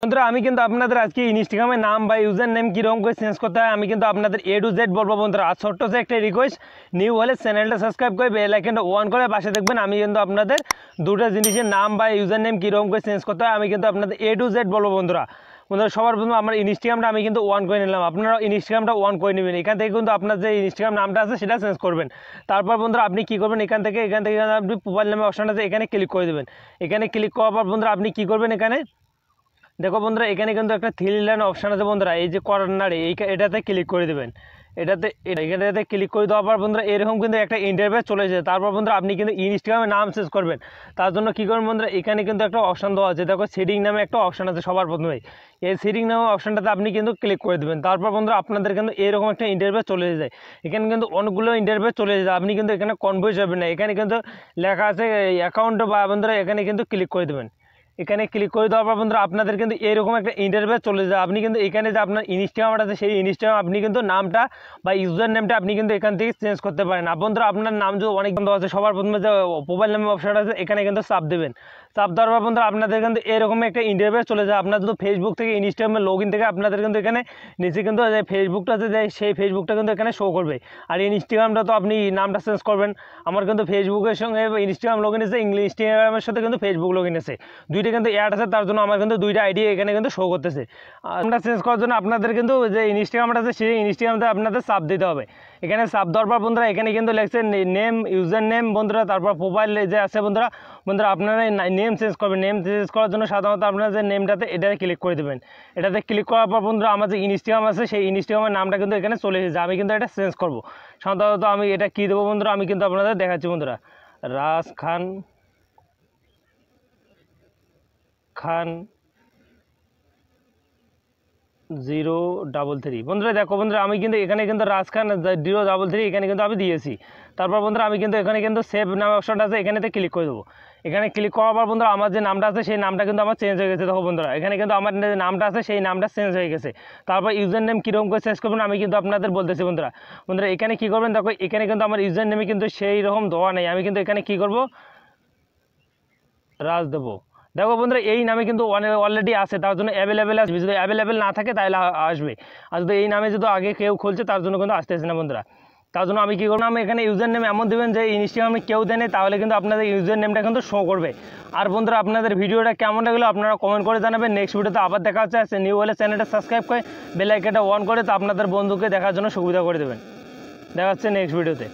বন্ধুরা আমি কিন্তু আপনাদের আজকে ইনস্টাগ্রামের নাম বা ইউজার নেম কীরকম করে চেঞ্জ করতে হয় আমি কিন্তু আপনাদের A to Z বলবো বন্ধুরা। আর ছোট্ট যে একটা রিকোয়েস্ট, নিউ হলে চ্যানেলটা সাবস্ক্রাইব করে বেল আইকনটা অন করে পাশে দেখবেন। আমি কিন্তু আপনাদের দুটো জিনিসের নাম বা ইউজার নেম কীরকম করে চেঞ্জ করতে হয় আমি কিন্তু আপনাদের A to Z বলবো বন্ধুরা। সবার প্রথমে আমার ইনস্টাগ্রামটা আমি কিন্তু অন করে নিলাম, আপনারা ইনস্টাগ্রামটা অন করে নেবেন। এখান থেকে কিন্তু আপনার যে ইনস্টাগ্রাম নামটা আছে সেটা চেঞ্জ করবেন। তারপর বন্ধুরা আপনি কী করবেন, এখান থেকে আপনি প্রোফাইল নামে অপশন আছে, এখানে ক্লিক করে দেবেন। এখানে ক্লিক করার পর বন্ধুরা আপনি কী করবেন, এখানে দেখো বন্ধুরা এখানে কিন্তু একটা থ্রি লাইন অপশান আছে বন্ধুরা, এই যে কর্নারে এটাতে ক্লিক করে দেবেন। এটাতে ক্লিক করে দেওয়ার পর বন্ধুরা এরকম কিন্তু একটা ইন্টারফেস চলে যায়। তারপর বন্ধুরা আপনি কিন্তু ইনস্টাগ্রামে নাম চেঞ্জ করবেন। তার জন্য কী করবেন বন্ধুরা, এখানে কিন্তু একটা অপশান দেওয়া আছে, দেখো সেটিং নামে একটা অপশান আছে সবার প্রথমেই। এই সেটিং নামে অপশানটাতে আপনি কিন্তু ক্লিক করে দেবেন। তারপর বন্ধুরা আপনাদের কিন্তু এরকম একটা ইন্টারফেস চলে যায়। এখানে কিন্তু অনেকগুলো ইন্টারফেস চলে যায়, আপনি কিন্তু এখানে কনফিউজ হবেন না। এখানে কিন্তু লেখা আছে অ্যাকাউন্ট বা বন্ধুরা এখানে কিন্তু ক্লিক করে দেবেন। এখানে ক্লিক করে দেওয়ার পর বন্ধুরা আপনাদের কিন্তু এরকম একটা ইন্টারফেস চলে যায়। আপনি কিন্তু এখানে যে আপনার ইনস্টাগ্রাম আছে সেই ইনস্টাগ্রাম আপনি কিন্তু নামটা বা ইউজার নেমটা আপনি কিন্তু এখান থেকে চেঞ্জ করতে পারেন। আর বন্ধুরা আপনার নাম যদি অনেক বন্ধু আছে, সবার প্রথমে যে মোবাইল নামের অপশনটা আছে এখানে কিন্তু চাপ দেবেন। চাপ দেওয়ার পর বন্ধুরা আপনাদের কিন্তু এরকম একটা ইন্টারফেস চলে যায়। আপনার যদি ফেসবুক থেকে ইনস্টাগ্রামের লগ ইন থেকে আপনাদের কিন্তু এখানে নিচে কিন্তু যে ফেসবুকটা আছে যে সেই ফেসবুকটা কিন্তু এখানে শো করবে। আর ইনস্টাগ্রামটা তো আপনি নামটা চেঞ্জ করবেন। আমার কিন্তু ফেসবুকের সঙ্গে ইনস্টাগ্রাম লগ ইন আছে, ইনস্টাগ্রামের সাথে কিন্তু ফেসবুক লগ ইন আছে, দুইটা কিন্তু অ্যাড আছে। তার জন্য আমার কিন্তু দুইটা আইডি এখানে কিন্তু শো করতেছে। নামটা চেঞ্জ করার জন্য আপনাদের কিন্তু যে ইনস্টাগ্রামটা আছে সেই ইনস্টাগ্রামটা আপনাদের চাপ দিতে হবে। এখানে চাপ দেওয়ার পর বন্ধুরা এখানে কিন্তু লেখছে নেম, ইউজার নেম বন্ধুরা। তারপর প্রোফাইল যে আছে বন্ধুরা আপনারা নেম চেঞ্জ করবেন। নেম চেঞ্জ করার জন্য সাধারণত আপনারা যে নেমটাতে এটাতে ক্লিক করে দেবেন। এটাতে ক্লিক করার পর বন্ধুরা আমার যে ইনস্টাগ্রাম আছে সেই ইনস্টাগ্রামের নামটা কিন্তু এখানে চলে এসেছে। আমি কিন্তু এটা চেঞ্জ করবো। সাধারণত আমি এটা কী দেবো বন্ধুরা, আমি কিন্তু আপনাদের দেখাচ্ছি বন্ধুরা, রাজ খান 033 বন্ধুরা। দেখো বন্ধুরা আমি কিন্তু এখানে কিন্তু রাজ খান 033 এখানে কিন্তু আমি দিয়েছি। তারপর বন্ধুরা আমি কিন্তু এখানে কিন্তু সেভ নামে অপশনটা আছে, এখানেতে ক্লিক করে দেবো। এখানে ক্লিক করার পর বন্ধুরা আমার যে নামটা আছে সেই নামটা কিন্তু আমার চেঞ্জ হয়ে গেছে। দেখো বন্ধুরা এখানে কিন্তু আমার যে নামটা আছে সেই নামটা চেঞ্জ হয়ে গেছে। তারপর ইউজার নেম কীরকম করে চেঞ্জ করবেন আমি কিন্তু আপনাদের বলতেছি বন্ধুরা। এখানে কী করবেন, দেখো এখানে কিন্তু আমার ইউজার নেমে কিন্তু সেই রকম দেওয়া নেই। আমি কিন্তু এখানে কী করবো, রাজ দেবো। দেখো বন্ধুরা এই নামে কিন্তু অলরেডি আছে, তার জন্য অ্যাভেলেবেল আসবে। যদি অ্যাভেলেবেল না থাকে তাহলে আসবে। আর যদি এই নামে যদি আগে কেউ খুলছে তার জন্য কিন্তু আসতেছে না বন্ধুরা। তার জন্য আমি কী করবো, আমি এখানে ইউজার নেম এমন দেবেন যে ইনস্টাগ্রামে কেউ দেয় তাহলে কিন্তু আপনাদের ইউজার নেমটা কিন্তু শো করবে। আর বন্ধুরা আপনাদের ভিডিওটা কেমন লাগলো আপনারা কমেন্ট করে জানাবেন। নেক্সট ভিডিওতে আবার দেখা হচ্ছে। নিউ হলে চ্যানেলটা সাবস্ক্রাইব করে বেল আইকনটা অন করে তো আপনাদের বন্ধুকে দেখার জন্য সুবিধা করে দেবেন। দেখা হচ্ছে নেক্সট ভিডিওতে।